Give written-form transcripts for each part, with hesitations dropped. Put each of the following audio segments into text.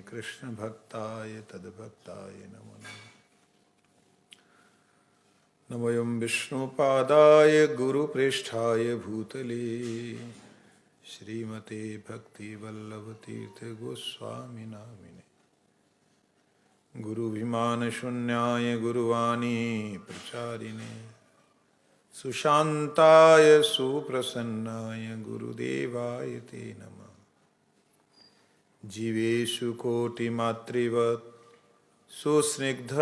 कृष्ण भक्ताय तद्भक्ताय नमो नमः। नमोऽयं विष्णुपादाय गुरुप्रेष्ठाय भूतले श्रीमते भक्तिवल्लभतीर्थ गोस्वामी नामिने। गुरुभिमानशून्याय गुरुवाणी प्रचारिणे सुशान्ताय सुप्रसन्नाय गुरुदेवाय ते नमः। जीवेषु कोटिमातृवत् सुस्निग्ध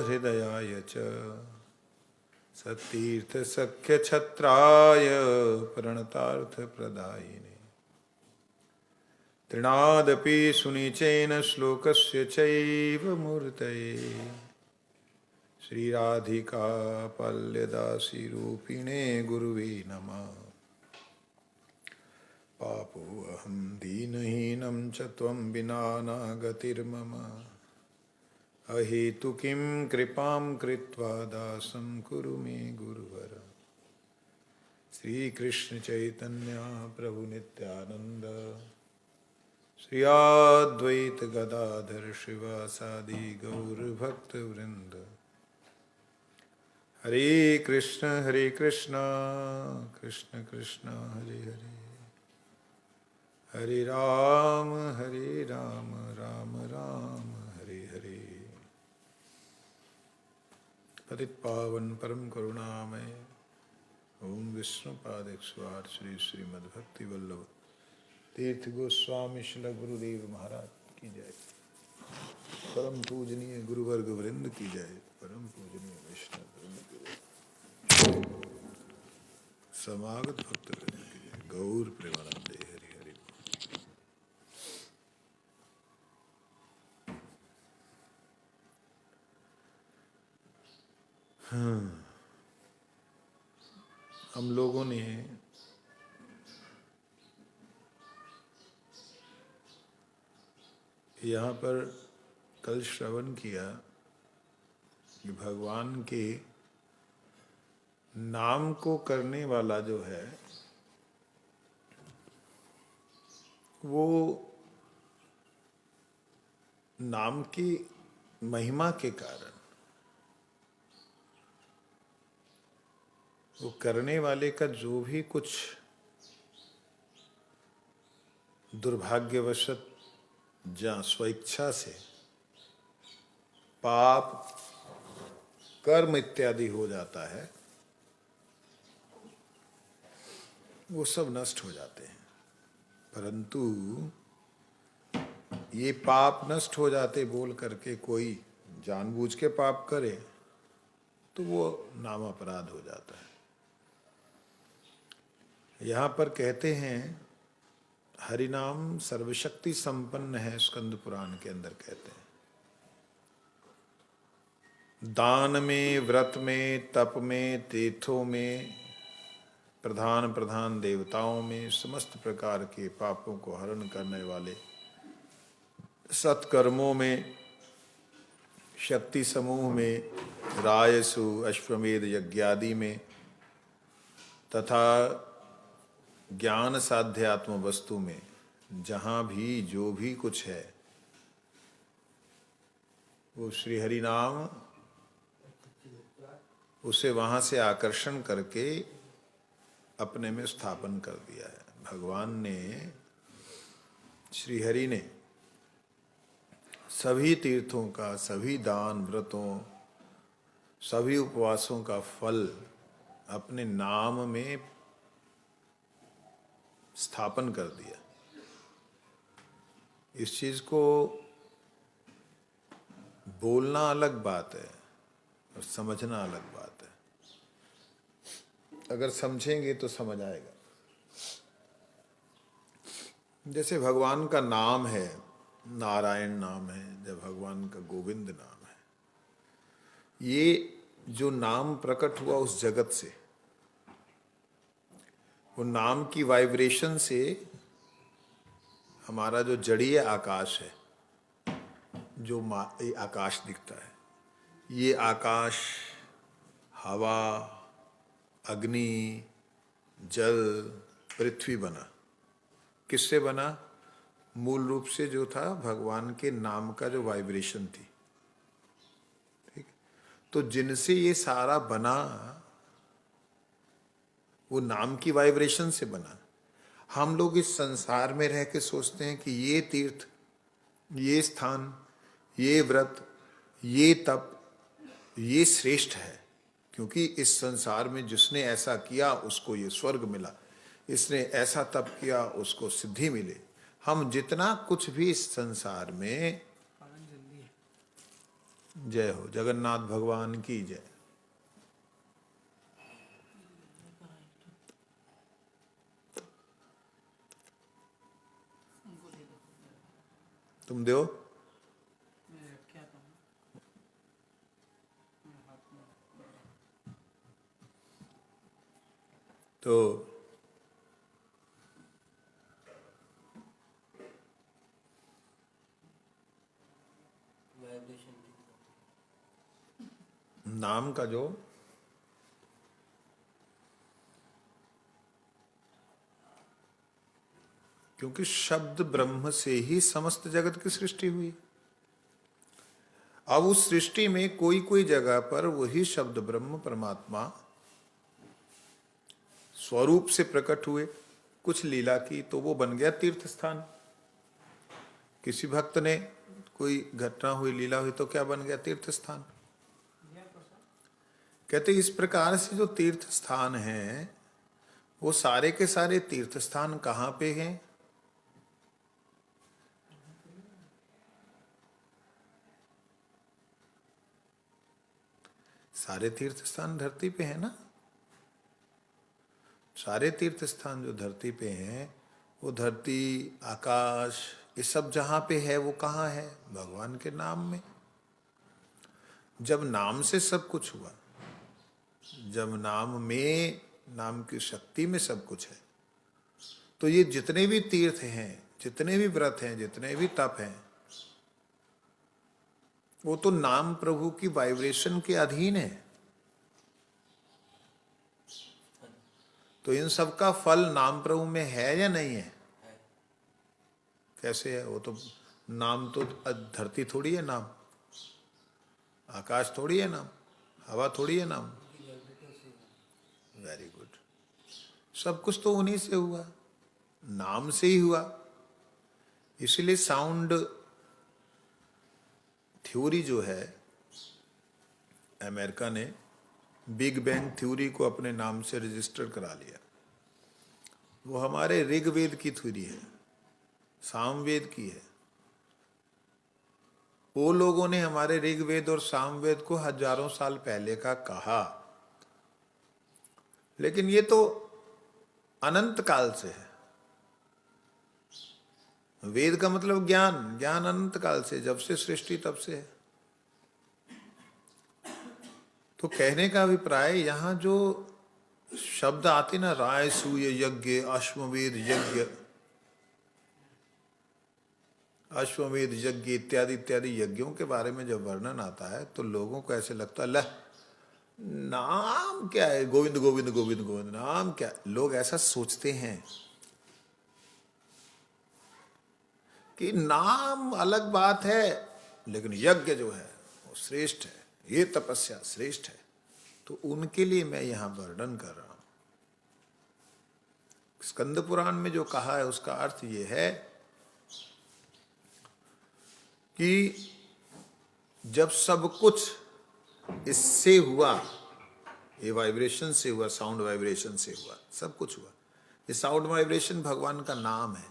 हृदयाय च सत्तीर्थसख्यछत्राय प्रणतार्थप्रदायिने। तृणादपि सुनिचेन श्लोकस्य चैव मूर्तये श्रीराधिकापल्यदासीरूपिणे गुरुवे नमः। पापोऽहं दीनहीनं च त्वं विना नागतिर्मम। अहेतुकीं कृपां कृत्वा दासं कुरु मे गुरुवर। श्रीकृष्ण चैतन्य प्रभु नित्यानंद श्री अद्वैत गदाधर शिवासादि गौरभक्तवृंद। हरे कृष्ण कृष्ण कृष्ण हरे हरे, हरे राम राम राम हरे हरे। पतित पावन परम करुणामय ओम विष्णुपाद 108 श्री श्रीमद्भक्ति वल्लभ तीर्थ गोस्वामी श्री गुरुदेव महाराज की जय। परम पूजनीय गुरुवर्ग वृंद की जय। परम पूजनीय वैष्णव वृंद की जय। समागत भक्त वृंद की जय। गौर प्रेमानंदे हरि हरि। हम लोगों ने यहाँ पर कल श्रवण किया कि भगवान के नाम को करने वाला जो है वो नाम की महिमा के कारण, वो करने वाले का जो भी कुछ दुर्भाग्यवशत जहाँ स्वेच्छा से पाप कर्म इत्यादि हो जाता है वो सब नष्ट हो जाते हैं। परंतु ये पाप नष्ट हो जाते बोल करके कोई जानबूझ के पाप करे तो वो नाम अपराध हो जाता है। यहाँ पर कहते हैं हरिनाम सर्वशक्ति संपन्न है। स्कंद पुराण के अंदर कहते हैं दान में, व्रत में, तप में, तीर्थों में, प्रधान प्रधान देवताओं में, समस्त प्रकार के पापों को हरण करने वाले सत्कर्मों में, शक्ति समूह में, रायसु अश्वमेध यज्ञादि में तथा ज्ञान साध्यात्म वस्तु में, जहाँ भी जो भी कुछ है वो श्री हरि नाम उसे वहाँ से आकर्षण करके अपने में स्थापन कर दिया है। भगवान ने, श्री हरि ने सभी तीर्थों का, सभी दान व्रतों, सभी उपवासों का फल अपने नाम में स्थापन कर दिया। इस चीज को बोलना अलग बात है और समझना अलग बात है। अगर समझेंगे तो समझ आएगा। जैसे भगवान का नाम है, नारायण नाम है, जब भगवान का गोविंद नाम है, ये जो नाम प्रकट हुआ उस जगत से, वो नाम की वाइब्रेशन से हमारा जो जड़ीय आकाश है, जो आकाश दिखता है, ये आकाश, हवा, अग्नि, जल, पृथ्वी बना। किससे बना? मूल रूप से जो था भगवान के नाम का जो वाइब्रेशन थी, ठीक। तो जिनसे ये सारा बना वो नाम की वाइब्रेशन से बना। हम लोग इस संसार में रह के सोचते हैं कि ये तीर्थ, ये स्थान, ये व्रत, ये तप, ये श्रेष्ठ है, क्योंकि इस संसार में जिसने ऐसा किया उसको ये स्वर्ग मिला, इसने ऐसा तप किया उसको सिद्धि मिले। हम जितना कुछ भी इस संसार में, जय हो जगन्नाथ भगवान की जय। तुम दो तो नाम का जो क्योंकि शब्द ब्रह्म से ही समस्त जगत की सृष्टि हुई। अब उस सृष्टि में कोई कोई जगह पर वही शब्द ब्रह्म परमात्मा स्वरूप से प्रकट हुए, कुछ लीला की तो वो बन गया तीर्थ स्थान। किसी भक्त ने कोई घटना हुई, लीला हुई तो क्या बन गया? तीर्थ स्थान। कहते इस प्रकार से जो तीर्थ स्थान हैं वो सारे के सारे तीर्थ स्थान कहाँ पे हैं? सारे तीर्थ स्थान धरती पे है ना। सारे तीर्थ स्थान जो धरती पे हैं वो धरती, आकाश, ये सब जहाँ पे है वो कहाँ है? भगवान के नाम में। जब नाम से सब कुछ हुआ, जब नाम में, नाम की शक्ति में सब कुछ है, तो ये जितने भी तीर्थ हैं, जितने भी व्रत हैं, जितने भी तप हैं, वो तो नाम प्रभु की वाइब्रेशन के अधीन है। तो इन सब का फल नाम प्रभु में है या नहीं है? कैसे है? वो तो नाम तो धरती थोड़ी है नाम, आकाश थोड़ी है नाम, हवा थोड़ी है नाम। Very good. सब कुछ तो उन्हीं से हुआ, नाम से ही हुआ। इसलिए साउंड थ्योरी जो है, अमेरिका ने बिग बैंग थ्योरी को अपने नाम से रजिस्टर करा लिया। वो हमारे ऋग्वेद की थ्योरी है, सामवेद की है। वो लोगों ने हमारे ऋग्वेद और सामवेद को हजारों साल पहले का कहा, लेकिन ये तो अनंत काल से है। वेद का मतलब ज्ञान, ज्ञान अनंत काल से, जब से सृष्टि तब से है। तो कहने का अभिप्राय, यहां जो शब्द आते ना, राय सूय यज्ञ, अश्वमेध यज्ञ, अश्वमेध यज्ञ इत्यादि इत्यादि यज्ञों के बारे में जब वर्णन आता है तो लोगों को ऐसे लगता है, लह नाम क्या है, गोविंद गोविंद गोविंद गोविंद, नाम क्या? लोग ऐसा सोचते हैं कि नाम अलग बात है, लेकिन यज्ञ जो है वो श्रेष्ठ है, ये तपस्या श्रेष्ठ है। तो उनके लिए मैं यहां वर्णन कर रहा हूं। स्कंद पुराण में जो कहा है उसका अर्थ ये है कि जब सब कुछ इससे हुआ, ये वाइब्रेशन से हुआ, साउंड वाइब्रेशन से हुआ, सब कुछ हुआ। ये साउंड वाइब्रेशन भगवान का नाम है।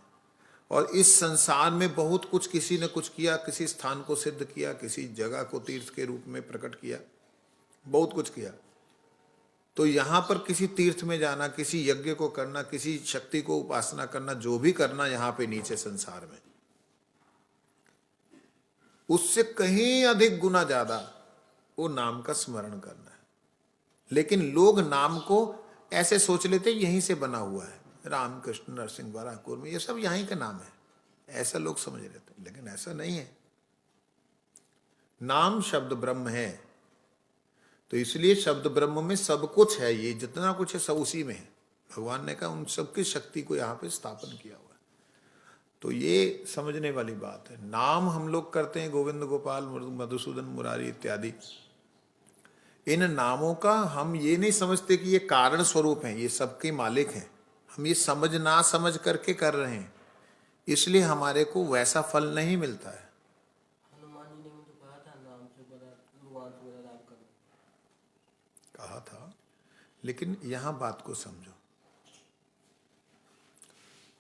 और इस संसार में बहुत कुछ किसी ने कुछ किया, किसी स्थान को सिद्ध किया, किसी जगह को तीर्थ के रूप में प्रकट किया, बहुत कुछ किया। तो यहां पर किसी तीर्थ में जाना, किसी यज्ञ को करना, किसी शक्ति को उपासना करना, जो भी करना यहां पे नीचे संसार में, उससे कहीं अधिक गुना ज्यादा वो नाम का स्मरण करना है। लेकिन लोग नाम को ऐसे सोच लेते यहीं से बना हुआ है, राम कृष्ण नरसिंह वराह कुर्मी, ये सब यहीं का नाम है, ऐसा लोग समझ लेते हैं। लेकिन ऐसा नहीं है। नाम शब्द ब्रह्म है, तो इसलिए शब्द ब्रह्म में सब कुछ है। ये जितना कुछ है सब उसी में है। भगवान ने कहा उन सबकी शक्ति को यहाँ पे स्थापन किया हुआ है। तो ये समझने वाली बात है। नाम हम लोग करते हैं गोविंद, गोपाल, मधुसूदन, मुरारी इत्यादि। इन नामों का हम ये नहीं समझते कि ये कारण स्वरूप हैं, ये सबके मालिक हैं। हम ये समझ ना समझ करके कर रहे हैं, इसलिए हमारे को वैसा फल नहीं मिलता है। हनुमान जी ने मुझे कहा था नाम से बड़ा भगवान से बड़ा राम करो। कहा था, लेकिन यहां बात को समझो।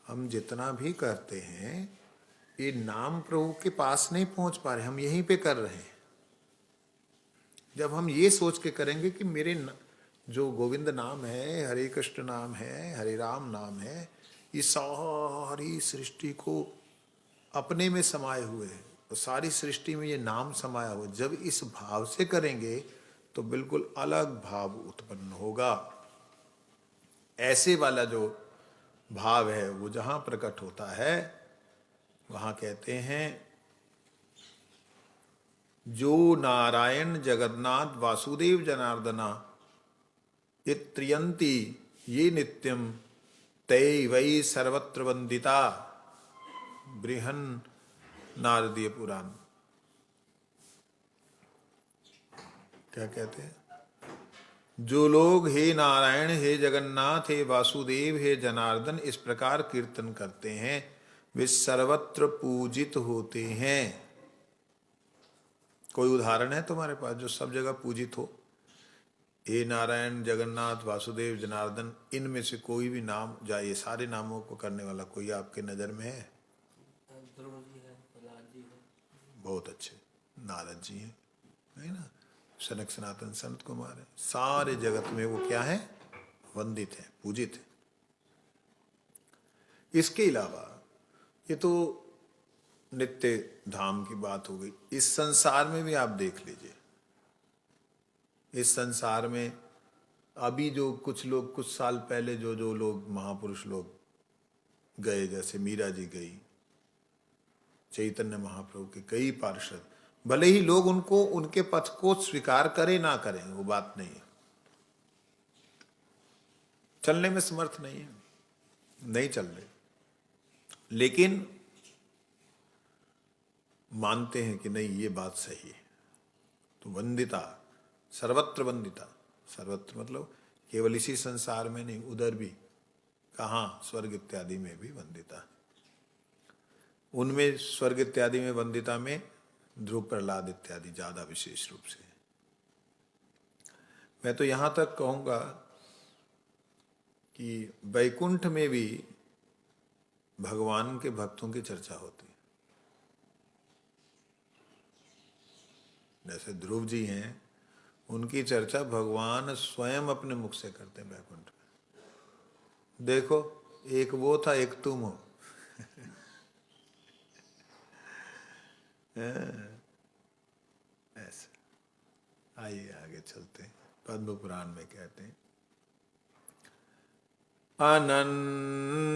हम जितना भी करते हैं ये नाम प्रभु के पास नहीं पहुंच पा रहे, हम यहीं पे कर रहे हैं। जब हम ये सोच के करेंगे कि जो गोविंद नाम है, हरे कृष्ण नाम है, हरे राम नाम है, ये सारी सृष्टि को अपने में समाये हुए है, और सारी सृष्टि में ये नाम समाया हुआ। जब इस भाव से करेंगे तो बिल्कुल अलग भाव उत्पन्न होगा। ऐसे वाला जो भाव है वो जहां प्रकट होता है वहां कहते हैं, जो नारायण जगन्नाथ वासुदेव जनार्दना इत्रियंती ये नित्यम तय वै सर्वत्र वंदिता। बृहन नारदीय पुराण। क्या कहते हैं? जो लोग हे नारायण, हे जगन्नाथ, हे वासुदेव, हे जनार्दन इस प्रकार कीर्तन करते हैं, वे सर्वत्र पूजित होते हैं। कोई उदाहरण है तुम्हारे पास जो सब जगह पूजित हो? हे नारायण, जगन्नाथ, वासुदेव, जनार्दन, इनमें से कोई भी नाम, या ये सारे नामों को करने वाला कोई आपके नजर में है? ध्रुव जी है, प्रहलाद जी है। बहुत अच्छे, नारद जी हैं, है ना, सनक सनातन संत कुमार है। सारे जगत में वो क्या है? वंदित है, पूजित है। इसके अलावा ये तो नित्य धाम की बात हो गई। इस संसार में भी आप देख लीजिए, इस संसार में अभी जो कुछ लोग, कुछ साल पहले जो जो लोग महापुरुष लोग गए, जैसे मीरा जी गई, चैतन्य महाप्रभु के कई पार्षद, भले ही लोग उनको, उनके पथ को स्वीकार करें ना करें वो बात नहीं है, चलने में समर्थ नहीं है, नहीं चल रहे, लेकिन मानते हैं कि नहीं ये बात सही है। तो वंदिता, सर्वत्र वंदिता। सर्वत्र मतलब केवल इसी संसार में नहीं, उधर भी, कहाँ? स्वर्ग इत्यादि में भी वंदिता। उनमें स्वर्ग इत्यादि में वंदिता में ध्रुव, प्रहलाद इत्यादि ज्यादा विशेष रूप से। मैं तो यहां तक कहूंगा कि वैकुंठ में भी भगवान के भक्तों की चर्चा होती है। जैसे ध्रुव जी हैं, उनकी चर्चा भगवान स्वयं अपने मुख से करते हैं वैकुंठ में। देखो, एक वो था, एक तुम हो। ऐसा। आइए आगे चलते हैं। पद्म पुराण में कहते हैं, अनन्यगतयो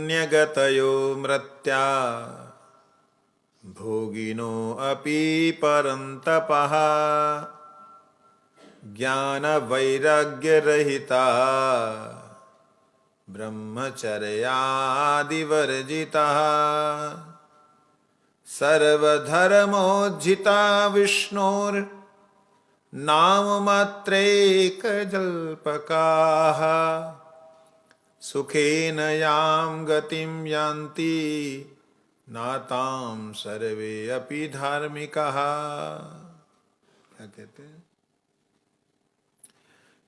मृत्या भोगिनो अपि परन्तपः ज्ञान वैराग्य रहिता ब्रह्मचर्यादिवर्जिता सर्वधर्मोज्झिता विष्णोर् नाम मात्रैकजल्पकाः सुखेन यां गतिं यान्ति नातां सर्वे अपि धार्मिकाः। क्या कहते हैं?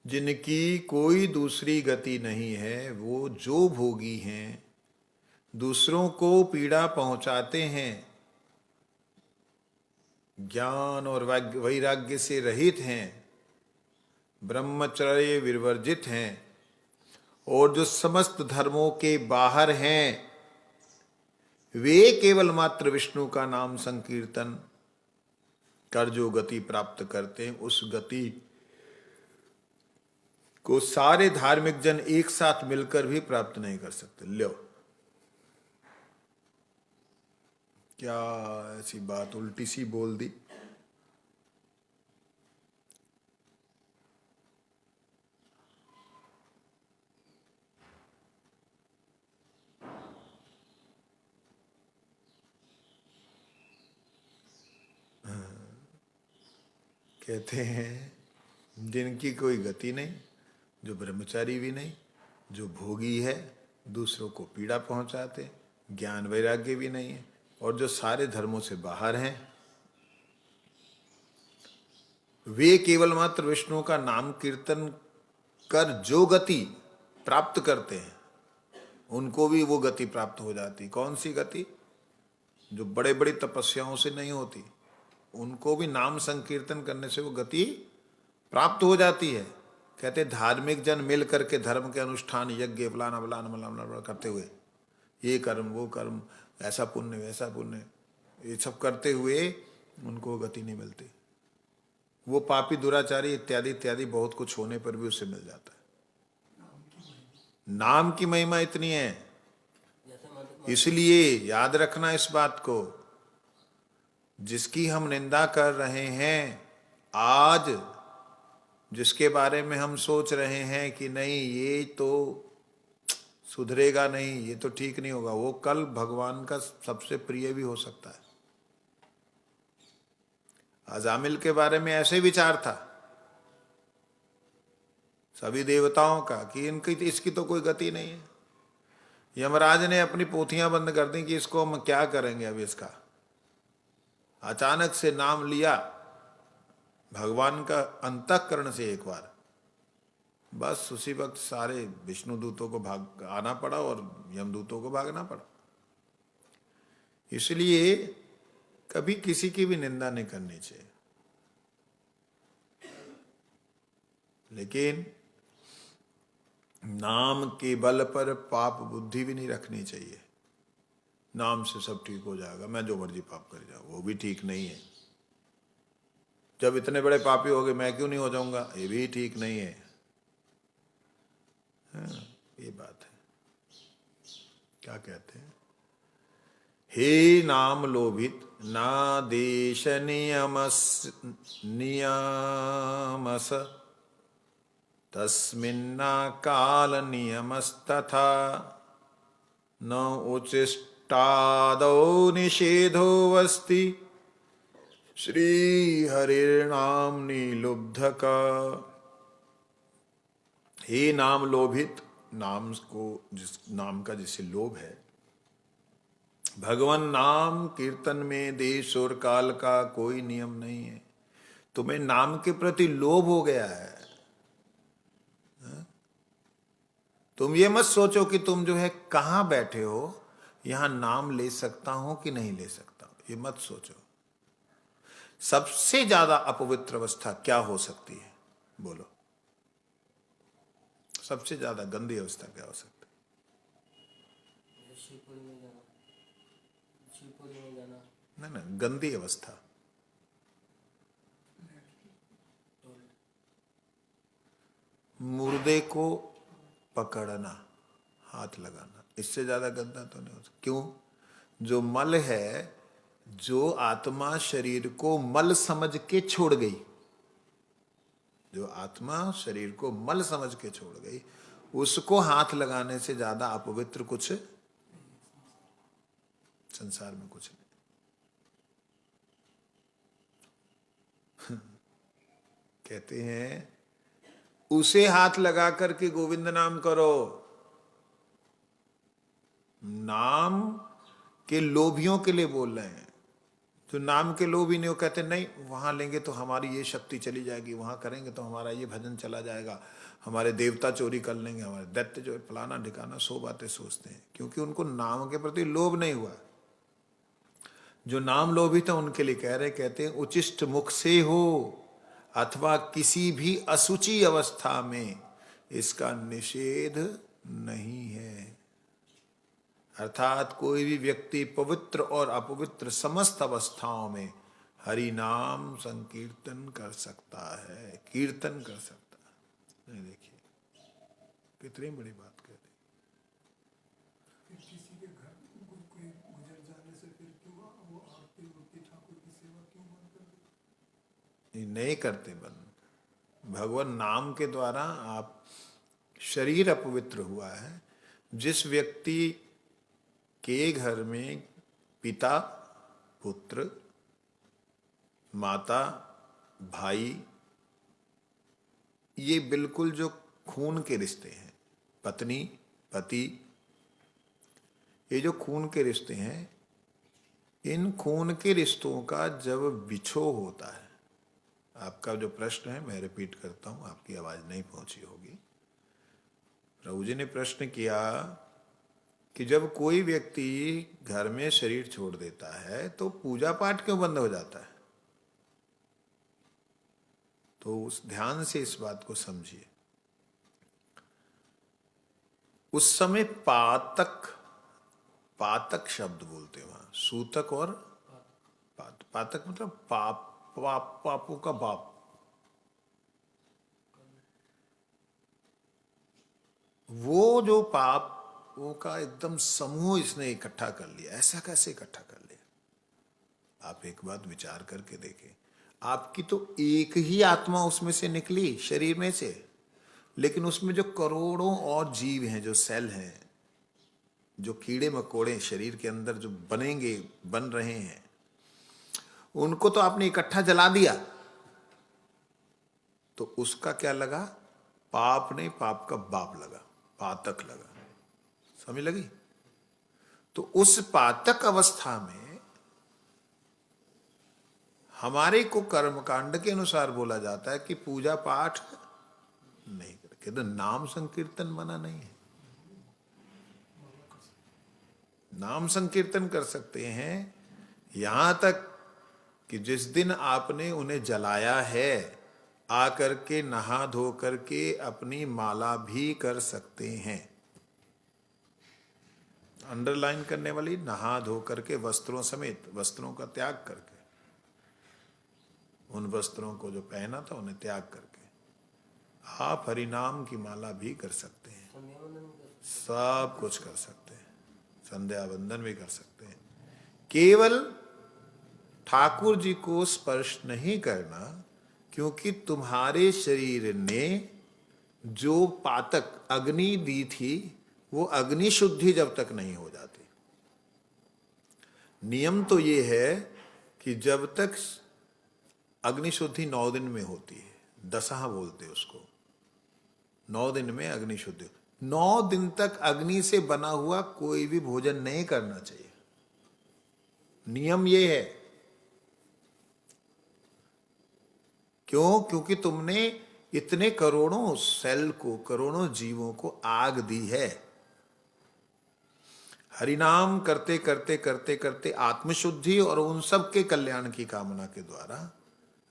जिनकी कोई दूसरी गति नहीं है, वो जो भोगी हैं, दूसरों को पीड़ा पहुंचाते हैं, ज्ञान और वैराग्य से रहित हैं, ब्रह्मचर्य विवर्जित हैं, और जो समस्त धर्मों के बाहर हैं, वे केवल मात्र विष्णु का नाम संकीर्तन कर जो गति प्राप्त करते हैं, उस गति को सारे धार्मिक जन एक साथ मिलकर भी प्राप्त नहीं कर सकते। लो, क्या ऐसी बात उल्टी सी बोल दी। कहते हैं जिनकी कोई गति नहीं, जो ब्रह्मचारी भी नहीं, जो भोगी है, दूसरों को पीड़ा पहुंचाते, ज्ञान वैराग्य भी नहीं है, और जो सारे धर्मों से बाहर हैं, वे केवल मात्र विष्णु का नाम कीर्तन कर जो गति प्राप्त करते हैं, उनको भी वो गति प्राप्त हो जाती। कौन सी गति? जो बड़े बड़ी तपस्याओं से नहीं होती, उनको भी नाम संकीर्तन करने से वो गति प्राप्त हो जाती है। कहते धार्मिक जन मिल करके धर्म के अनुष्ठान, यज्ञ, फलाना फलाना फलाना करते हुए, ये कर्म वो कर्म, ऐसा पुण्य वैसा पुण्य, ये सब करते हुए उनको गति नहीं मिलती। वो पापी दुराचारी इत्यादि इत्यादि बहुत कुछ होने पर भी उससे मिल जाता है। नाम की महिमा इतनी है, इसलिए याद रखना इस बात को। जिसकी हम निंदा कर रहे हैं आज, जिसके बारे में हम सोच रहे हैं कि नहीं ये तो सुधरेगा नहीं, ये तो ठीक नहीं होगा, वो कल भगवान का सबसे प्रिय भी हो सकता है। अजामिल के बारे में ऐसे विचार था सभी देवताओं का कि इनकी इसकी तो कोई गति नहीं है। यमराज ने अपनी पोथियां बंद कर दी कि इसको हम क्या करेंगे अब इसका। अचानक से नाम लिया भगवान का अंतःकरण से एक बार, बस उसी वक्त सारे विष्णु दूतों को भाग आना पड़ा और यमदूतों को भागना पड़ा। इसलिए कभी किसी की भी निंदा नहीं करनी चाहिए, लेकिन नाम के बल पर पाप बुद्धि भी नहीं रखनी चाहिए। नाम से सब ठीक हो जाएगा, मैं जो मर्जी पाप कर जाऊं, वो भी ठीक नहीं है। जब इतने बड़े पापी हो गए मैं क्यों नहीं हो जाऊंगा, ये भी ठीक नहीं है। हाँ, ये बात है। क्या कहते हैं? हे नाम लोभित ना देश नियमस तस्मिन्ना काल नियमस्तथा न उचिष्टादौ निषेधो अस्ति श्री हरिर्नाम निलुब्धका। हे नाम लोभित, नाम को जिस नाम का जिसे लोभ है, भगवान नाम कीर्तन में देश और काल का कोई नियम नहीं है। तुम्हें नाम के प्रति लोभ हो गया है। तुम ये मत सोचो कि तुम जो है कहां बैठे हो, यहां नाम ले सकता हूं कि नहीं ले सकता हूं, ये मत सोचो। सबसे ज्यादा अपवित्र अवस्था क्या हो सकती है? बोलो, सबसे ज्यादा गंदी अवस्था क्या हो सकती है? शिवपुरी में जाना, शिवपुरी में जाना। नहीं, गंदी अवस्था। मुर्दे को पकड़ना, हाथ लगाना, इससे ज्यादा गंदा तो नहीं हो सकता। क्यों? जो मल है, जो आत्मा शरीर को मल समझ के छोड़ गई, जो आत्मा शरीर को मल समझ के छोड़ गई, उसको हाथ लगाने से ज्यादा अपवित्र कुछ संसार में कुछ नहीं। कहते हैं उसे हाथ लगा करके गोविंद नाम करो। नाम के लोभियों के लिए बोल रहे हैं। जो नाम के लोभी नहीं, वो कहते नहीं वहां लेंगे तो हमारी ये शक्ति चली जाएगी, वहां करेंगे तो हमारा ये भजन चला जाएगा, हमारे देवता चोरी कर लेंगे, हमारे दैत्य जो फलाना ढिकाना, सो बातें सोचते हैं, क्योंकि उनको नाम के प्रति लोभ नहीं हुआ। जो नाम लोभी था उनके लिए कह रहे, कहते हैं उचिष्ट मुख से हो अथवा किसी भी असुचि अवस्था में इसका निषेध नहीं है। अर्थात कोई भी व्यक्ति पवित्र और अपवित्र समस्त अवस्थाओं में हरि नाम संकीर्तन कर सकता है, कीर्तन कर सकता है। नहीं, देखिए कितनी बड़ी बात कह दी। किसी के घर कोई गुजर जाने से फिर क्यों वो आरती होती, ठाकुर की सेवा क्यों बंद कर दी? नहीं करते बंद। भगवान नाम के द्वारा आप शरीर अपवित्र हुआ है। जिस व्यक्ति के घर में पिता, पुत्र, माता, भाई, ये बिल्कुल जो खून के रिश्ते हैं, पत्नी पति, ये जो खून के रिश्ते हैं, इन खून के रिश्तों का जब विछोह होता है, आपका जो प्रश्न है मैं रिपीट करता हूं, आपकी आवाज नहीं पहुंची होगी। प्रभु जी ने प्रश्न किया कि जब कोई व्यक्ति घर में शरीर छोड़ देता है तो पूजा पाठ क्यों बंद हो जाता है? तो उस ध्यान से इस बात को समझिए। उस समय पातक, पातक शब्द बोलते हैं वहां, सूतक और पातक मतलब पापों का बाप। वो जो पापों का एकदम समूह इसने इकट्ठा कर लिया। ऐसा कैसे इकट्ठा कर लिया? आप एक बात विचार करके देखें। आपकी तो एक ही आत्मा उसमें से निकली शरीर में से, लेकिन उसमें जो करोड़ों और जीव हैं, जो सेल हैं, जो कीड़े मकोड़े शरीर के अंदर जो बनेंगे, बन रहे हैं, उनको तो आपने इकट्ठा जला दिया। तो उसका क्या लगा? पाप नहीं, पाप का बाप लगा, पातक लगा। समझ लगी? तो उस पातक अवस्था में हमारे को कर्मकांड के अनुसार बोला जाता है कि पूजा पाठ नहीं करके, तो नाम संकीर्तन मना नहीं है। नाम संकीर्तन कर सकते हैं, यहां तक कि जिस दिन आपने उन्हें जलाया है, आकर के नहा धो करके अपनी माला भी कर सकते हैं। अंडरलाइन करने वाली, नहा धो करके वस्त्रों समेत, वस्त्रों का त्याग करके, उन वस्त्रों को जो पहना था उन्हें त्याग करके आप हरिनाम की माला भी कर सकते हैं। सब कुछ कर सकते हैं, संध्या वंदन भी कर सकते हैं। केवल ठाकुर जी को स्पर्श नहीं करना, क्योंकि तुम्हारे शरीर ने जो पातक अग्नि दी थी, वो अग्नि शुद्धि जब तक नहीं हो जाती। नियम तो ये है कि जब तक अग्नि शुद्धि 9 दिन में होती है, दशा बोलते उसको, 9 दिन में अग्नि शुद्धि। 9 दिन तक अग्नि से बना हुआ कोई भी भोजन नहीं करना चाहिए। नियम ये है। क्यों? क्योंकि तुमने इतने करोड़ों सेल को, करोड़ों जीवों को आग दी है। हरिनाम करते करते करते करते आत्मशुद्धि और उन सब के कल्याण की कामना के द्वारा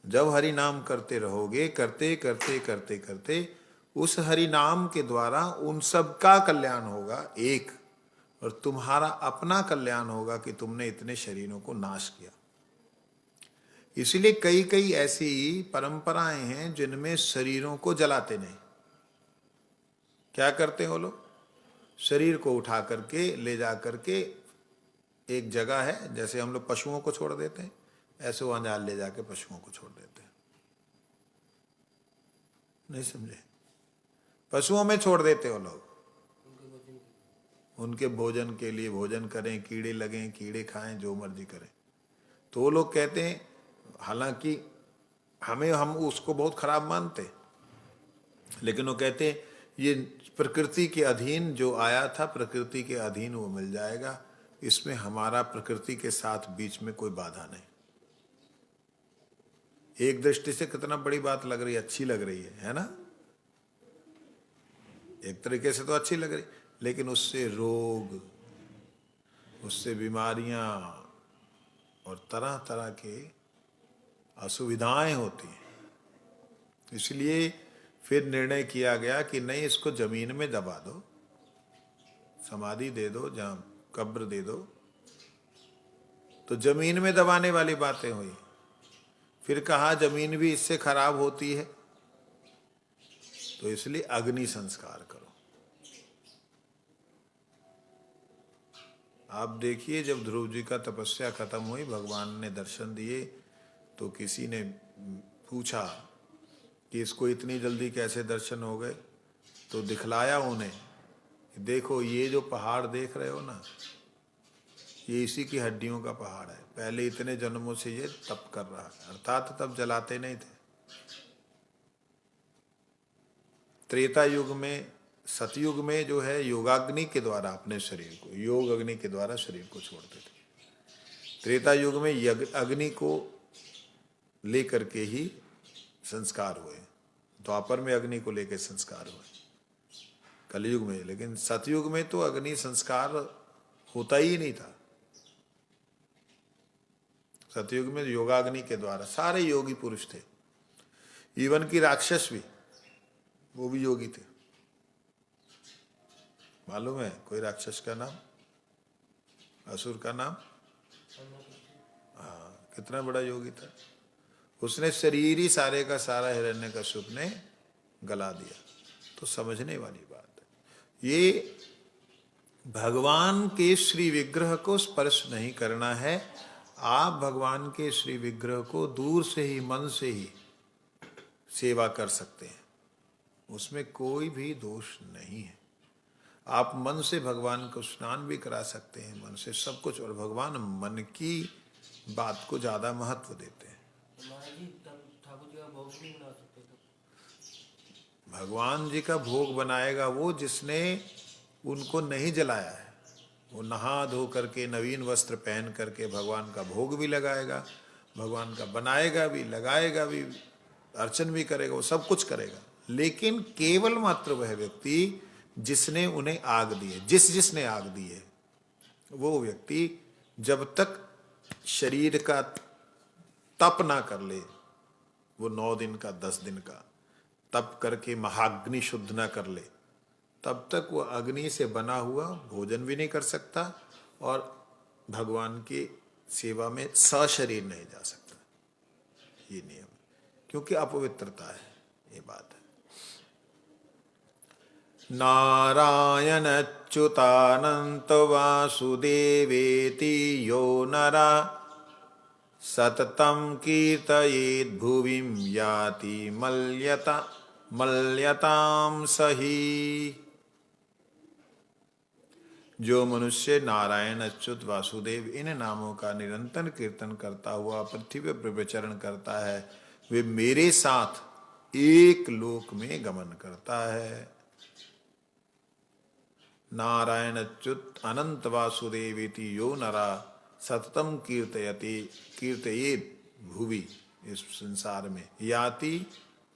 जब हरि नाम करते रहोगे, करते करते करते करते उस हरि नाम के द्वारा उन सब का कल्याण होगा एक, और तुम्हारा अपना कल्याण होगा कि तुमने इतने शरीरों को नाश किया। इसलिए कई कई ऐसी परंपराएं हैं जिनमें शरीरों को जलाते नहीं। क्या करते हैं वो लोग? शरीर को उठा करके ले जा करके एक जगह है, जैसे हम लोग पशुओं को छोड़ देते हैं, ऐसे वहां जाल ले जाके पशुओं को छोड़ देते हैं। नहीं समझे? पशुओं में छोड़ देते हो लोग, उनके भोजन के लिए भोजन करें, कीड़े लगें, कीड़े खाएं, जो मर्जी करें। तो वो लोग कहते हैं, हालांकि हम उसको बहुत खराब मानते, लेकिन वो कहते हैं ये प्रकृति के अधीन जो आया था, प्रकृति के अधीन वो मिल जाएगा, इसमें हमारा प्रकृति के साथ बीच में कोई बाधा नहीं। एक दृष्टि से कितना बड़ी बात लग रही है, अच्छी लग रही है ना? एक तरीके से तो अच्छी लग रही, लेकिन उससे रोग, उससे बीमारियां और तरह तरह के असुविधाएं होती हैं। इसलिए फिर निर्णय किया गया कि नहीं, इसको जमीन में दबा दो, समाधि दे दो, जहां कब्र दे दो। तो जमीन में दबाने वाली बातें हुई। फिर कहा जमीन भी इससे खराब होती है, तो इसलिए अग्नि संस्कार करो। आप देखिए, जब ध्रुव जी का तपस्या खत्म हुई, भगवान ने दर्शन दिए, तो किसी ने पूछा कि इसको इतनी जल्दी कैसे दर्शन हो गए? तो दिखलाया उन्हें, देखो ये जो पहाड़ देख रहे हो ना, ये इसी की हड्डियों का पहाड़ है। पहले इतने जन्मों से ये तप कर रहा है, अर्थात तब जलाते नहीं थे, त्रेता युग में, सतयुग में जो है योगाग्नि के द्वारा अपने शरीर को, योग अग्नि के द्वारा शरीर को छोड़ते थे। त्रेता युग में अग्नि को लेकर के ही संस्कार हुए, द्वापर में अग्नि को लेकर संस्कार हुए, कलयुग में। लेकिन सतयुग में तो अग्नि संस्कार होता ही नहीं था। सतयुग में योगाग्नि के द्वारा सारे योगी पुरुष थे, इवन की राक्षस भी, वो भी योगी थे। मालूम है कोई राक्षस का नाम, असुर का नाम? हाँ, कितना बड़ा योगी था। उसने शरीर ही सारे का सारा हिरण्यकश्यप ने गला दिया। तो समझने वाली बात है, ये भगवान के श्री विग्रह को स्पर्श नहीं करना है। आप भगवान के श्री विग्रह को दूर से ही, मन से ही सेवा कर सकते हैं, उसमें कोई भी दोष नहीं है। आप मन से भगवान को स्नान भी करा सकते हैं, मन से सब कुछ। और भगवान मन की बात को ज्यादा महत्व देते हैं। महाराज जी ठाकुर जी का भोग नहीं बना सकते तो? भगवान जी का भोग बनाएगा वो जिसने उनको नहीं जलाया है। वो नहा धो करके नवीन वस्त्र पहन करके भगवान का भोग भी लगाएगा, भगवान का बनाएगा भी, लगाएगा भी, अर्चन भी करेगा, वो सब कुछ करेगा। लेकिन केवल मात्र वह व्यक्ति जिसने उन्हें आग दी है, जिसने आग दी है, वो व्यक्ति जब तक शरीर का तप ना कर ले, वो 9 दिन का 10 दिन का तप करके महाग्नि शुद्ध ना कर ले, तब तक वो अग्नि से बना हुआ भोजन भी नहीं कर सकता और भगवान की सेवा में सशरीर नहीं जा सकता। ये नियम, क्योंकि अपवित्रता है, ये बात है। नारायण अच्युतानंत वासुदेवेति यो नरा सततम कीर्तयेत् भुविं याति मल्यताम सही। जो मनुष्य नारायण, अच्युत, वासुदेव इन नामों का निरंतर कीर्तन करता हुआ पृथ्वी पर विचरण करता है, वे मेरे साथ एक लोक में गमन करता है। नारायण अच्युत अनंत वासुदेवेति यो नरा सततम कीर्तयेत् भुवि, इस संसार में, याति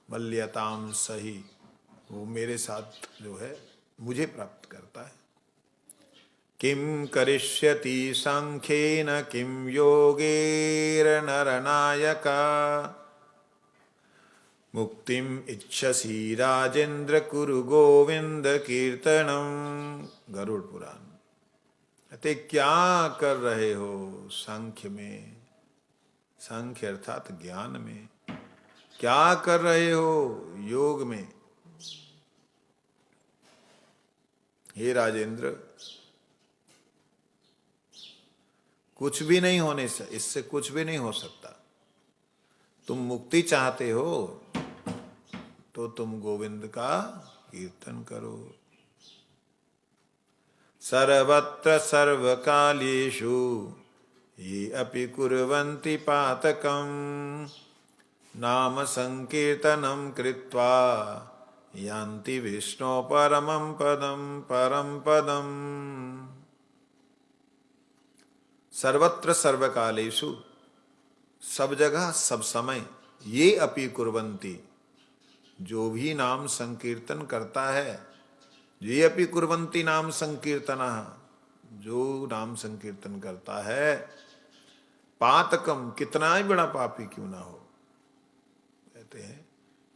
मल्यताम सही, वो मेरे साथ जो है मुझे प्राप्त करता है। किम करिष्यति सांख्येन किम योगेर्नरनायका मुक्तिम इच्छसि राजेंद्र कुरु गोविंद कीर्तनम। गरुड़ पुराण। अते क्या कर रहे हो सांख्य में, सांख्य अर्थात ज्ञान में, क्या कर रहे हो योग में। हे राजेंद्र, कुछ भी नहीं होने से, इससे कुछ भी नहीं हो सकता। तुम मुक्ति चाहते हो तो तुम गोविंद का कीर्तन करो। सर्वत्र सर्वकालेषु ये अपि कुर्वन्ति पातकम् नाम संकीर्तनं कृत्वा यान्ति विष्णो परमं पदम्। सर्वत्र सर्वकालेषु, सब जगह सब समय, ये अपि कुर्वन्ति, जो भी नाम संकीर्तन करता है, ये अपि कुर्वन्ति नाम संकीर्तनः, जो नाम संकीर्तन करता है, पातकम, कितना ही बड़ा पापी क्यों ना हो, कहते हैं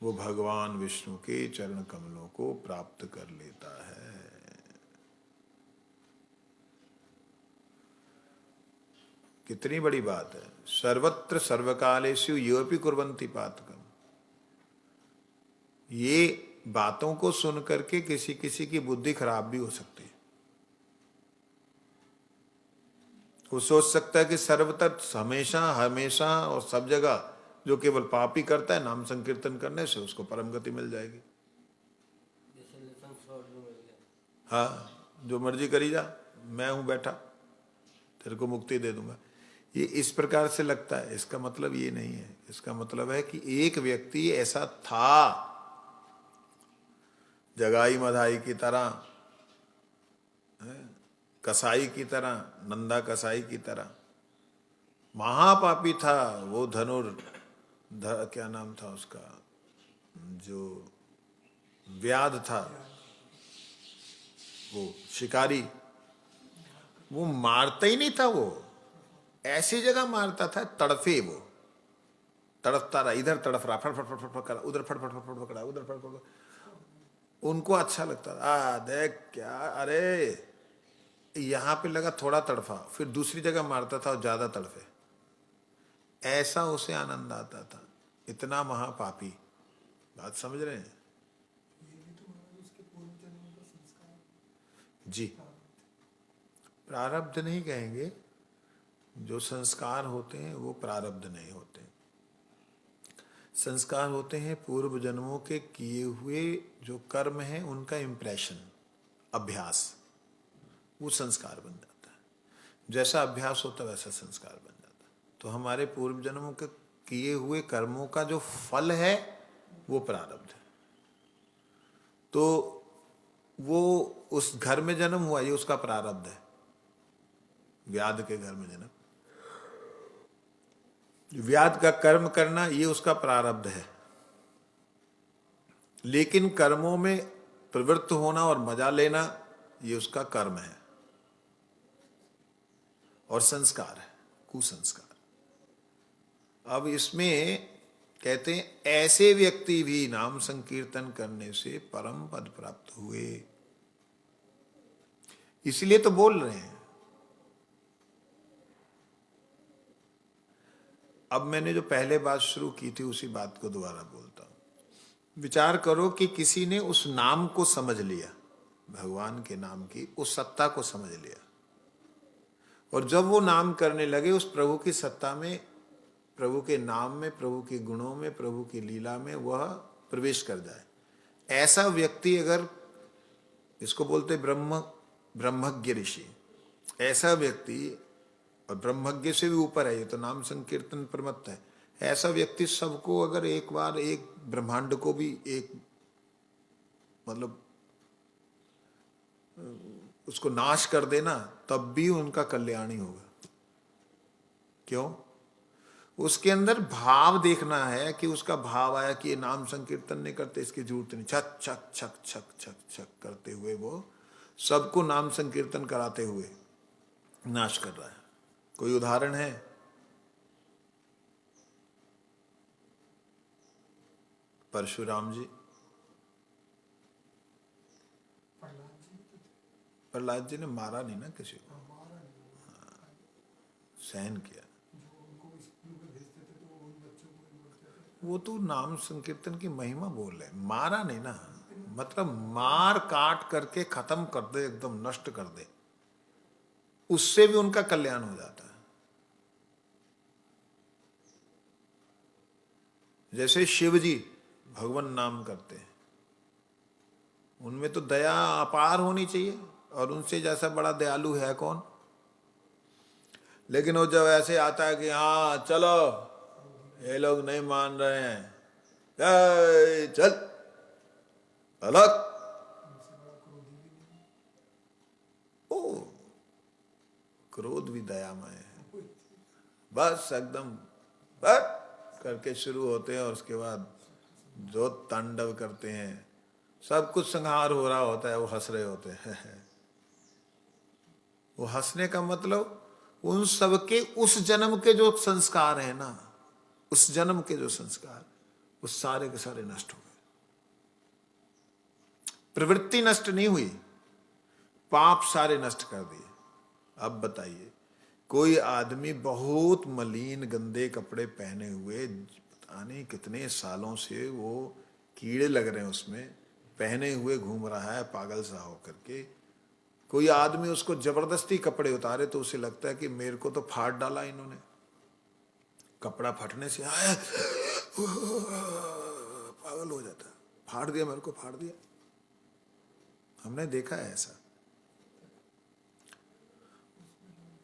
वो भगवान विष्णु के चरण कमलों को प्राप्त कर लेता है। कितनी बड़ी बात है। सर्वत्र सर्वकालेषु योऽपि कुर्वन्ति पातकम्। ये बातों को सुन करके किसी किसी की बुद्धि खराब भी हो सकती है। वो सोच सकता है कि सर्वत्र हमेशा हमेशा और सब जगह जो केवल पाप ही करता है, नाम संकीर्तन करने से उसको परम गति मिल जाएगी। जैसे लेसन फ्रॉड में मिल गया। हाँ, जो मर्जी करी जा, मैं हूं बैठा, तेरे को मुक्ति दे दूंगा। ये इस प्रकार से लगता है, इसका मतलब ये नहीं है। इसका मतलब है कि एक व्यक्ति ऐसा था, जगाई मधाई की तरह, कसाई की तरह, नंदा कसाई की तरह महापापी था वो। क्या नाम था उसका, जो व्याध था, वो शिकारी, वो मारता ही नहीं था। वो ऐसी जगह मारता था, तड़फे, वो तड़फता रहा, इधर तड़फ रहा, फट फट फट फट फट करा, उधर फट फट फट फट पकड़ा, उधर फट फट। उनको अच्छा लगता था, देख क्या, अरे यहां पे लगा थोड़ा तड़फा, फिर दूसरी जगह मारता था और ज्यादा तड़फे, ऐसा उसे आनंद आता था। इतना महापापी, बात समझ रहे हैं ये भी तो महाराज उसके पूर्व जन्म का संस्कार जी? प्रारब्ध नहीं कहेंगे, जो संस्कार होते हैं वो प्रारब्ध नहीं होते। संस्कार होते हैं पूर्व जन्मों के किए हुए जो कर्म हैं उनका इम्प्रेशन, अभ्यास, वो संस्कार बन जाता है। जैसा अभ्यास होता है वैसा संस्कार बन जाता है। तो हमारे पूर्व जन्मों के किए हुए कर्मों का जो फल है वो प्रारब्ध है। तो वो उस घर में जन्म हुआ, ये उसका प्रारब्ध है। व्याध के घर में जन्म, व्याध का कर्म करना ये उसका प्रारब्ध है। लेकिन कर्मों में प्रवृत्त होना और मजा लेना ये उसका कर्म है और संस्कार है, कुसंस्कार। अब इसमें कहते हैं ऐसे व्यक्ति भी नाम संकीर्तन करने से परम पद प्राप्त हुए। इसलिए तो बोल रहे हैं। अब मैंने जो पहले बात शुरू की थी उसी बात को दोबारा बोलता हूं। विचार करो कि किसी ने उस नाम को समझ लिया, भगवान के नाम की उस सत्ता को समझ लिया, और जब वो नाम करने लगे उस प्रभु की सत्ता में, प्रभु के नाम में, प्रभु के गुणों में, प्रभु की लीला में वह प्रवेश कर जाए। ऐसा व्यक्ति, अगर इसको बोलते ब्रह्मज्ञ ऋषि, ऐसा व्यक्ति, और ब्रह्मज्ञ से भी ऊपर है, ये तो नाम संकीर्तन प्रमत्त है। ऐसा व्यक्ति सबको अगर एक बार, एक ब्रह्मांड को भी एक मतलब उसको नाश कर देना, तब भी उनका कल्याण ही होगा। क्यों? उसके अंदर भाव देखना है कि उसका भाव आया कि ये नाम संकीर्तन नहीं करते, इसकी जरूरत नहीं, छक छक छक छक छक छक करते हुए वो सबको नाम संकीर्तन कराते हुए नाश कर रहा है। कोई उदाहरण है? परशुराम जी, प्रहलाद जी ने मारा नहीं ना किसी को, सहन किया। वो तो नाम संकीर्तन की महिमा बोल रहे, मारा नहीं ना, मतलब मार काट करके खत्म कर दे, एकदम नष्ट कर दे, उससे भी उनका कल्याण हो जाता है। जैसे शिव जी भगवान नाम करते हैं, उनमें तो दया अपार होनी चाहिए, और उनसे जैसा बड़ा दयालु है कौन। लेकिन वो जब ऐसे आता है कि हाँ चलो, ये लोग नहीं मान रहे हैं, चल अलग, ओ क्रोध भी दयामय है। बस एकदम बस करके शुरू होते हैं, और उसके बाद जो तांडव करते हैं, सब कुछ संहार हो रहा होता है, वो हंस रहे होते हैं। वो हंसने का मतलब उन सबके उस जन्म के जो संस्कार है ना, उस जन्म के जो संस्कार, उस सारे के सारे नष्ट हो गए। प्रवृत्ति नष्ट नहीं हुई, पाप सारे नष्ट कर दिए। अब बताइए, कोई आदमी बहुत मलिन गंदे कपड़े पहने हुए, पता नहीं कितने सालों से वो कीड़े लग रहे हैं उसमें, पहने हुए घूम रहा है पागल सा होकर के। कोई आदमी उसको जबरदस्ती कपड़े उतारे तो उसे लगता है कि मेरे को तो फाड़ डाला इन्होंने, कपड़ा फटने से आया पागल हो जाता, फाड़ दिया मेरे को, फाड़ दिया। हमने देखा है ऐसा।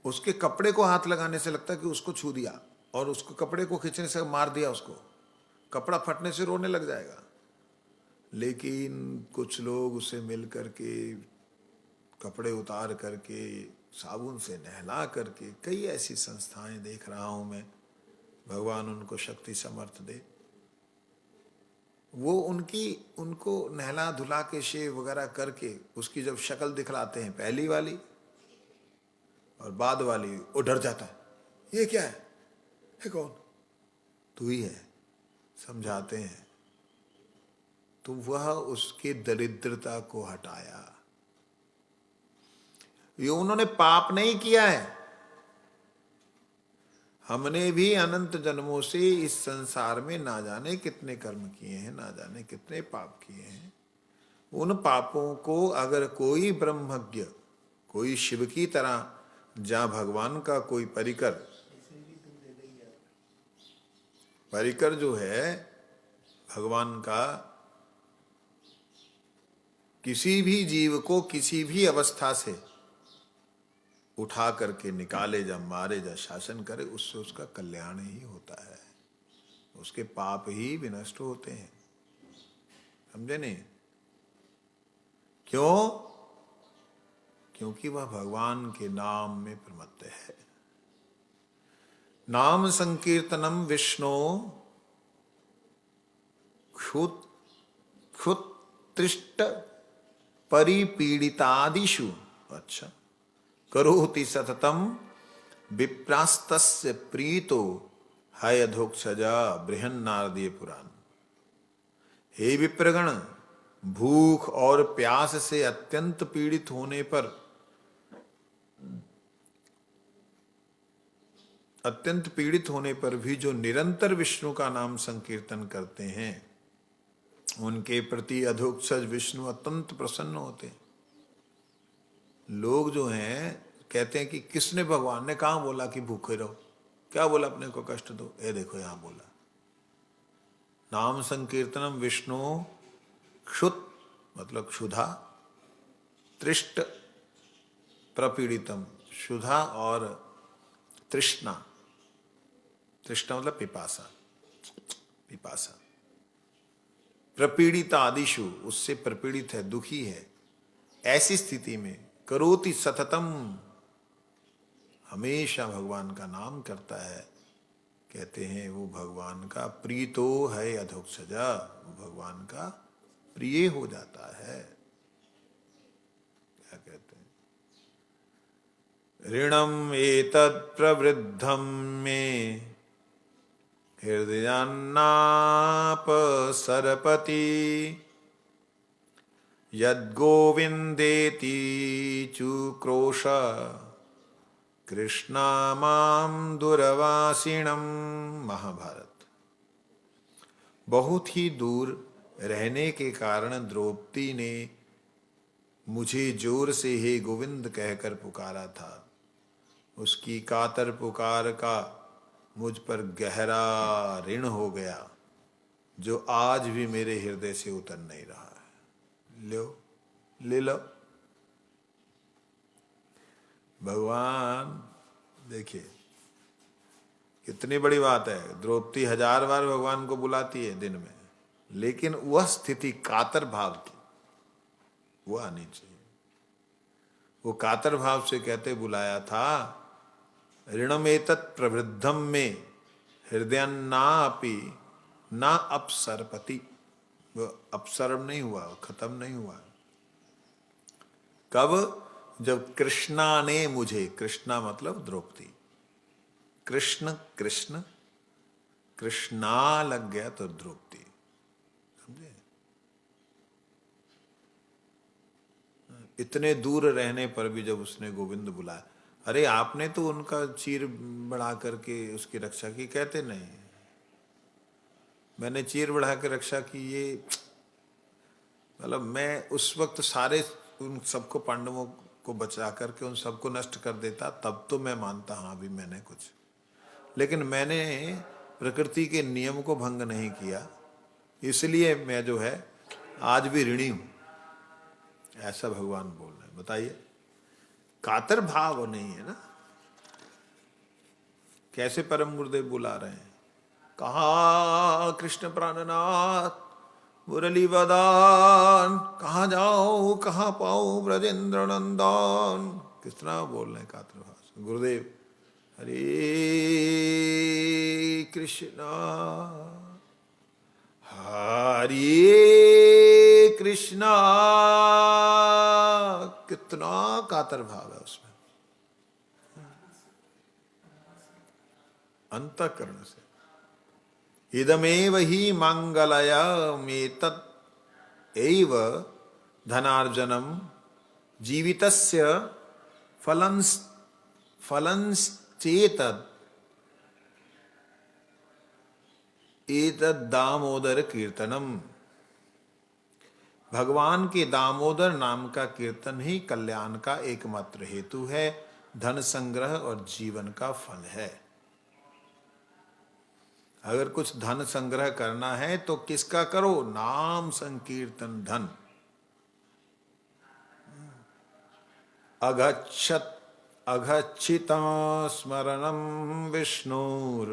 उसके कपड़े को हाथ लगाने से लगता है कि उसको छू दिया, और उसको कपड़े को खींचने से मार दिया, उसको कपड़ा फटने से रोने लग जाएगा। लेकिन कुछ लोग उसे मिल करके, कपड़े उतार करके, साबुन से नहला करके, कई ऐसी संस्थाएं देख रहा हूं मैं, भगवान उनको शक्ति समर्थ दे, वो उनको नहला धुला के शेव वगैरह करके उसकी जब शक्ल दिखलाते हैं, पहली वाली और बाद वाली, वो डर जाता है, ये क्या है कौन? तू ही है। समझाते हैं तो वह उसके दरिद्रता को हटाया। ये उन्होंने पाप नहीं किया है। हमने भी अनंत जन्मों से इस संसार में ना जाने कितने कर्म किए हैं, ना जाने कितने पाप किए हैं। उन पापों को अगर कोई ब्रह्मज्ञ, कोई शिव की तरह, जहां भगवान का कोई परिकर जो है भगवान का, किसी भी जीव को किसी भी अवस्था से उठा करके निकाले, या मारे, या शासन करे, उससे उसका कल्याण ही होता है, उसके पाप ही विनष्ट होते हैं। समझे नहीं? क्यों? क्योंकि वह भगवान के नाम में प्रमत्त है। नाम संकीर्तनम विष्णु क्षुत्रिष्ट परिपीड़ितादिषु, अच्छा, करोति सततम विप्रास्तस्य प्रीतो हयधोक्षजा बृहन्नारदीय पुराण। हे विप्रगण, भूख और प्यास से अत्यंत पीड़ित होने पर, अत्यंत पीड़ित होने पर भी जो निरंतर विष्णु का नाम संकीर्तन करते हैं, उनके प्रति अधोक्षज विष्णु अत्यंत प्रसन्न होते हैं। लोग जो हैं कहते हैं कि किसने, भगवान ने कहां बोला कि भूखे रहो, क्या बोला अपने को कष्ट दो? ये देखो यहां बोला, नाम संकीर्तनम विष्णु क्षुत मतलब क्षुधा, तृष्ट प्रपीड़ितम, क्षुधा और तृष्णा, तृष्णा मतलब पिपासा, पिपासा, प्रपीड़ित आदिशु, उससे प्रपीड़ित है, दुखी है, ऐसी स्थिति में करोति सततम, हमेशा भगवान का नाम करता है, कहते हैं वो भगवान का प्रीतो है अधोक्षजा, भगवान का प्रिय हो जाता है। क्या कहते हैं? ऋणम एतत् प्रवृद्धम में हृदयान्नाप सरपति, यद्गोविंदेति चुक्रोश कृष्णा माम दुर्वासिणम। महाभारत। बहुत ही दूर रहने के कारण द्रौपदी ने मुझे जोर से हे गोविंद कहकर पुकारा था। उसकी कातर पुकार का मुझ पर गहरा ऋण हो गया, जो आज भी मेरे हृदय से उतर नहीं रहा है। लो, ले लो। भगवान देखिए कितनी बड़ी बात है। द्रौपदी 1000 बार भगवान को बुलाती है दिन में, लेकिन वह स्थिति कातर भाव की वो आनी चाहिए। वो कातर भाव से कहते बुलाया था, ऋणमेतत् प्रवृद्धम में हृदयन्नापि ना अपसरपति। वो अपसर्म नहीं हुआ, खत्म नहीं हुआ। कब? जब कृष्णा ने मुझे, कृष्णा मतलब द्रौपदी, कृष्ण कृष्ण कृष्णा लग गया तो द्रौपदी, समझे? इतने दूर रहने पर भी जब उसने गोविंद बुलाया, अरे आपने तो उनका चीर बढ़ा करके उसकी रक्षा की, कहते नहीं मैंने चीर बढ़ा के रक्षा की। ये मतलब मैं उस वक्त सारे उन सबको, पांडवों को बचा करके उन सबको नष्ट कर देता, तब तो मैं मानता हाँ भी मैंने कुछ, लेकिन मैंने प्रकृति के नियम को भंग नहीं किया, इसलिए मैं जो है आज भी ऋणी हूं। ऐसा भगवान बोल रहे हैं। बताइए, कातर भाव नहीं है ना। कैसे परम गुरुदेव बुला रहे हैं? कहा कृष्ण प्राणनाथ मुरली बदान, कहाँ जाओ कहाँ पाओ ब्रजेंद्र नंदन। कितना बोल रहे हैं कातर भाषा गुरुदेव। हरे कृष्णा हरे कृष्णा। कितना कातर भाव है उसमें, अंतःकरण से। इदमेव ही मंगलयमेतत् एव धनार्जनम जीवितस्य फलंश्चेतत् एतद् दामोदर कीर्तनम। भगवान के दामोदर नाम का कीर्तन ही कल्याण का एकमात्र हेतु है, धन संग्रह और जीवन का फल है। अगर कुछ धन संग्रह करना है तो किसका करो? नाम संकीर्तन धन। अगच्छितं स्मरणं विष्णुर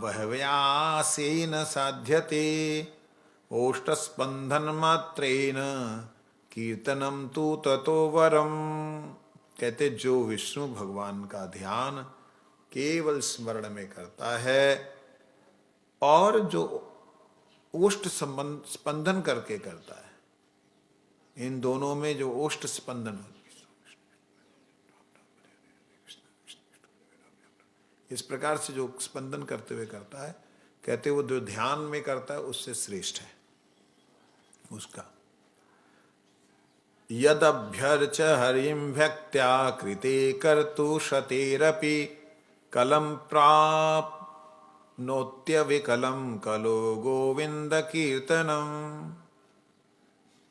बह्व्यासेन साध्यते ओष्ठस्पंदन मात्रेन कीर्तनम तु ततो वरम। कहते जो विष्णु भगवान का ध्यान केवल स्मरण में करता है और जो ओष्ठ स्पंदन करके करता है, इन दोनों में जो ओष्ठ स्पंदन, इस प्रकार से जो स्पंदन करते हुए करता है, कहते वो जो ध्यान में करता है उससे श्रेष्ठ है उसका। यदभ्यर्च हरिं भक्त्या कृते कर्तु शतेरपि कलम प्राप्नोत्य विकलम कलो गोविंद कीर्तनम।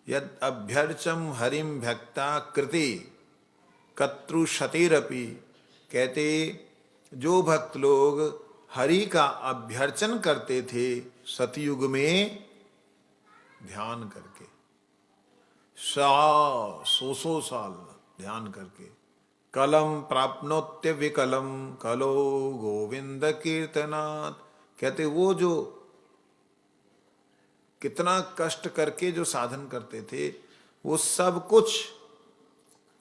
यद अभ्यर्चम हरिम भक्ता कृति कर्तु शतेरपि। कहते जो भक्त लोग हरि का अभ्यर्चन करते थे सतयुग में ध्यान करके, सौ साल ध्यान करके, कलम प्राप्नोत्य विकलम कलो गोविंद कीर्तनात्। कहते वो जो कितना कष्ट करके जो साधन करते थे वो सब कुछ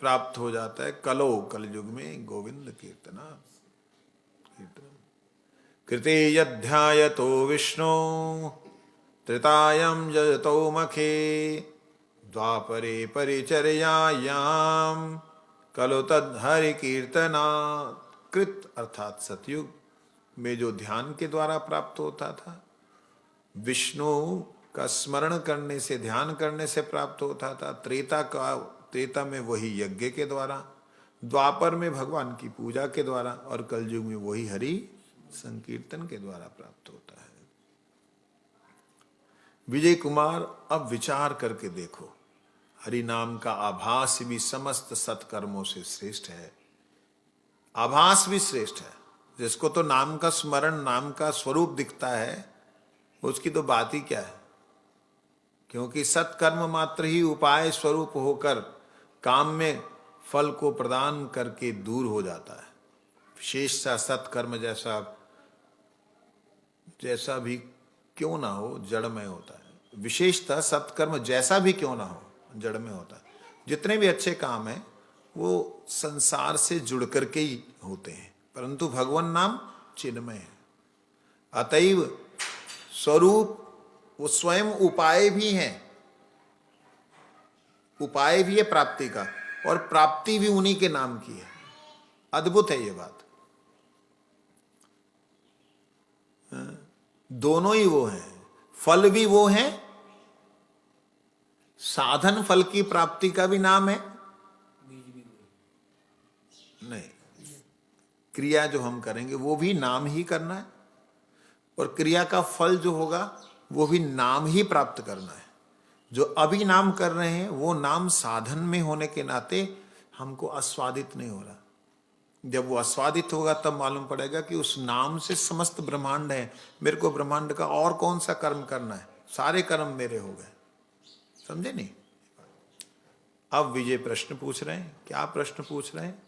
प्राप्त हो जाता है कलो, कलयुग में गोविंद कीर्तनात्। कृते यध्यायतो विष्णु त्रेतायं जयतो मखे द्वापरे परिचर्यायां कलो तद् हरि कीर्तनात्। कृत अर्थात सतयुग में जो ध्यान के द्वारा प्राप्त होता था, विष्णु का स्मरण करने से, ध्यान करने से प्राप्त होता था। त्रेता में वही यज्ञ के द्वारा, द्वापर में भगवान की पूजा के द्वारा और कलयुग में वही हरि संकीर्तन के द्वारा प्राप्त होता है। विजय कुमार, अब विचार करके देखो, हरि नाम का आभास भी समस्त सत्कर्मों से श्रेष्ठ है। आभास भी श्रेष्ठ है। जिसको तो नाम का स्मरण, नाम का स्वरूप दिखता है, उसकी तो बात ही क्या है। क्योंकि सत्कर्म मात्र ही उपाय स्वरूप होकर काम में फल को प्रदान करके दूर हो जाता है। विशेषता सत्कर्म जैसा भी क्यों ना हो जड़मय होता है। विशेषता सत्कर्म जैसा भी क्यों ना हो जड़ में होता है। जितने भी अच्छे काम हैं वो संसार से जुड़ करके ही होते हैं, परंतु भगवान नाम चिन्मय है। अतएव स्वरूप वो स्वयं उपाय भी हैं, उपाय भी है प्राप्ति का, और प्राप्ति भी उन्हीं के नाम की है। अद्भुत है ये बात। दोनों ही वो हैं, फल भी वो हैं, साधन फल की प्राप्ति का भी नाम है। नहीं, क्रिया जो हम करेंगे वो भी नाम ही करना है, और क्रिया का फल जो होगा वो भी नाम ही प्राप्त करना है। जो अभी नाम कर रहे हैं वो नाम साधन में होने के नाते हमको आस्वादित नहीं हो रहा। जब वो आस्वादित होगा तब मालूम पड़ेगा कि उस नाम से समस्त ब्रह्मांड है। मेरे को ब्रह्मांड का और कौन सा कर्म करना है, सारे कर्म मेरे हो गए। समझे नहीं? अब विजय प्रश्न पूछ रहे हैं। क्या प्रश्न पूछ रहे हैं?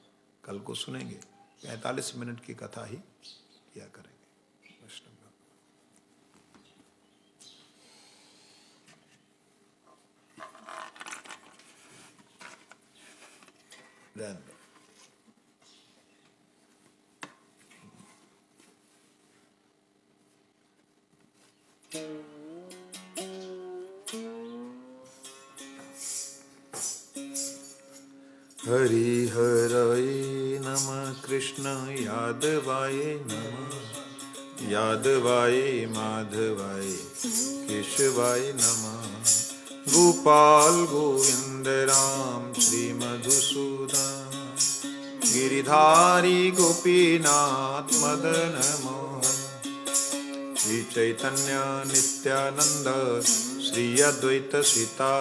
कल को सुनेंगे, 45 मिनट की कथा ही किया करेंगे। वैष्णव रहने दो। हरि हराय नमः, कृष्ण यादवाय नमः, यादवाय माधवाय केशवाय नमः। गोपाल गोविंद राम श्री मधुसूदन, गिरिधारी गोपीनाथ मदन मोहन। श्री चैतन्य नित्यानंद श्री अद्वैत सीता,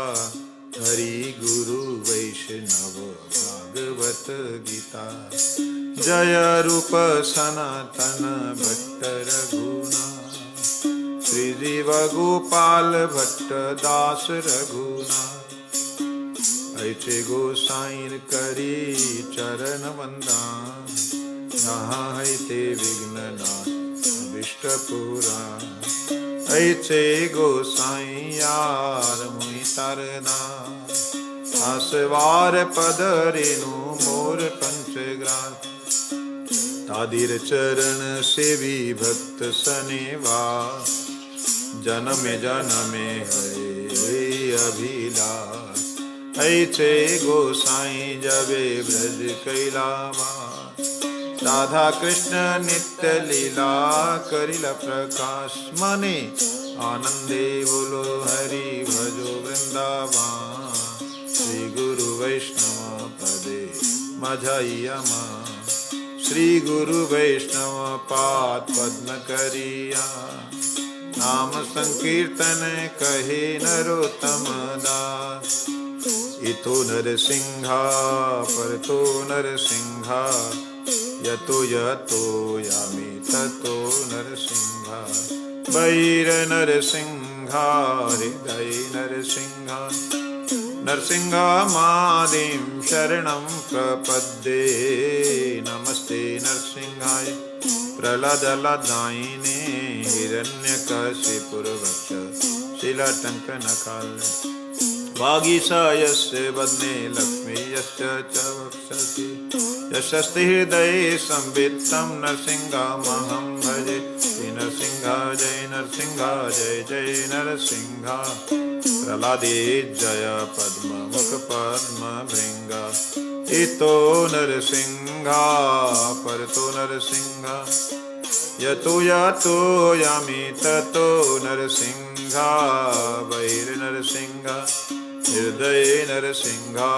हरि गुरु वैष्णव भागवत गीता। जय रूप सनातन भट्ट रघुनाथ, श्री जीव गोपाल भट्ट दास रघुनाथ। ऐचे गोसाईं करी चरण वंदन, यहाँ है ते विघ्ननाथ अभिष्ट पूरा। ऐचे गोसाईं यार मुई सरना, आसवार पदरेनु मोर पंचग्रास। तादिर चरण सेवी भक्त सनेवा, जन्मे जन्मे हरे अभिलाष। ऐचे गोसाईं जबे ब्रज कैलावा, राधा कृष्ण नित्य लीला करिल प्रकाश। मने आनंदे बोलो हरि भजो वृंदावन, श्री गुरु वैष्णव पदे मझैयमा। श्री गुरु वैष्णव पाद पद्म करिया, नाम संकीर्तन कहे नरोत्तम दास। इतो नरसिंहा परतो नरसिंहा, यतो यतो यामि ततो नरसिंहा। बैर नरसिंहा हृदय नरसिंहा, नरसिंहा मादिं शरणं प्रपद्ये। नमस्ते नरसिंहाय प्रह्लादलादायिने, हिरण्यकशिपुर्वक्ष शिलाटङ्कनखाले। वागीशायस्य वदने लक्ष्मी यस्य च वक्षसि, यशस्ति हृदये संवित्तं नरसिंहमहं भजे। श्री नरसिंहा जय नरसिंहा जय जय नरसिंहा। प्रह्लादे जय पद्म मुख पद्म भृंगा। इतो नरसिंहा परतो नरसिंहा, यतो यतो यामि ततो नरसिंहा। बैर नरसिंहा हृदय नरसिंहा,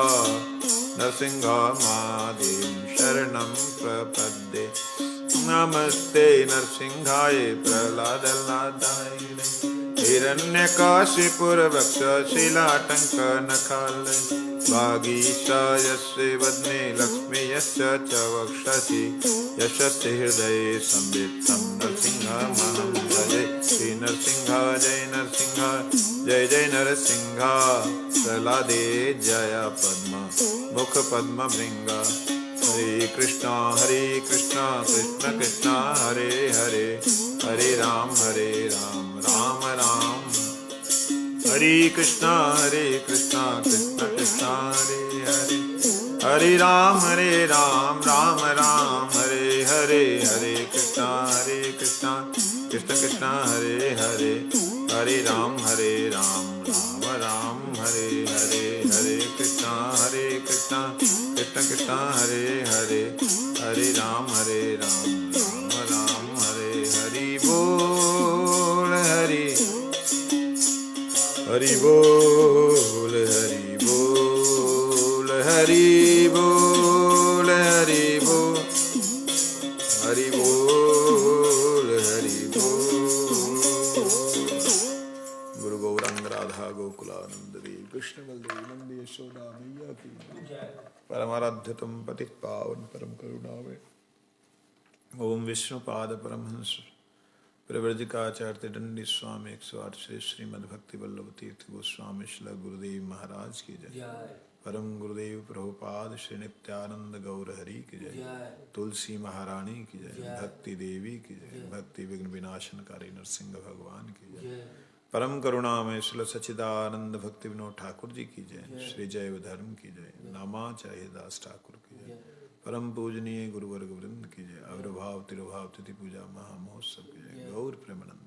नरसिंहा मादिं शरणं प्रपद्ये। नमस्ते नरसिंहाय प्रह्लादलादायिने, हिरण्यकाशिपुर्वक्ष शिलाटङ्कनखाले। वागीशायस्य वदने लक्ष्मी यस्य च वक्षसि, यशस्य हृदये संवित्तं नरसिंहमहं भजे। श्री नरसिंहा जय नरसिंहा जय जय नरसिंहा। प्रह्लादे जय पद्म मुख पद्म भृंगा। हरे कृष्णा कृष्ण कृष्ण हरे हरे, हरे राम राम राम हरे कृष्णा कृष्ण कृष्ण हरे हरे, हरे राम राम राम हरे हरे। हरे कृष्णा कृष्ण कृष्ण हरे हरे, हरे राम राम राम हरे हरे। हरे कृष्णा कृष्ण कृष्ण हरे हरे, हरे राम राम राम हरे। हरि बोल हरि हरि बोल हरि बोल हरि बोल हरि बोल हरि बोल हरि बोल। गुरु गौरांग राधा गोकुलानंद देव कृष्ण बलदेव नंद यशोदा मैया की परमाराध्यतम पतित पावन परम करुणामय। ओम विष्णुपाद परमहंस प्रव्रजकाचार्य दंडी स्वामी 108 श्री श्रीमद् भक्ति वल्लभ तीर्थ गोस्वामी श्री गुरुदेव महाराज की जय। परम गुरुदेव प्रभुपाद श्री नित्यानंद गौर हरि की जय। जय। तुलसी महारानी की जय। जय। भक्ति देवी की जय। जय। भक्ति विघ्न विनाशनकारी नरसिंह भगवान की जय। जय। परम करुणामय श्री सच्चिदानंद भक्ति विनोद ठाकुर जी की जय। जय। श्री जय धर्म की जय। नामाचार्य दास ठाकुर की जय। जय। परम पूजनीय गुरुवर्ग वृंद की जय। आविर्भाव तिरुभाव तिथि पूजा महामहोत्सव की जय। जय। गौर प्रेमानंद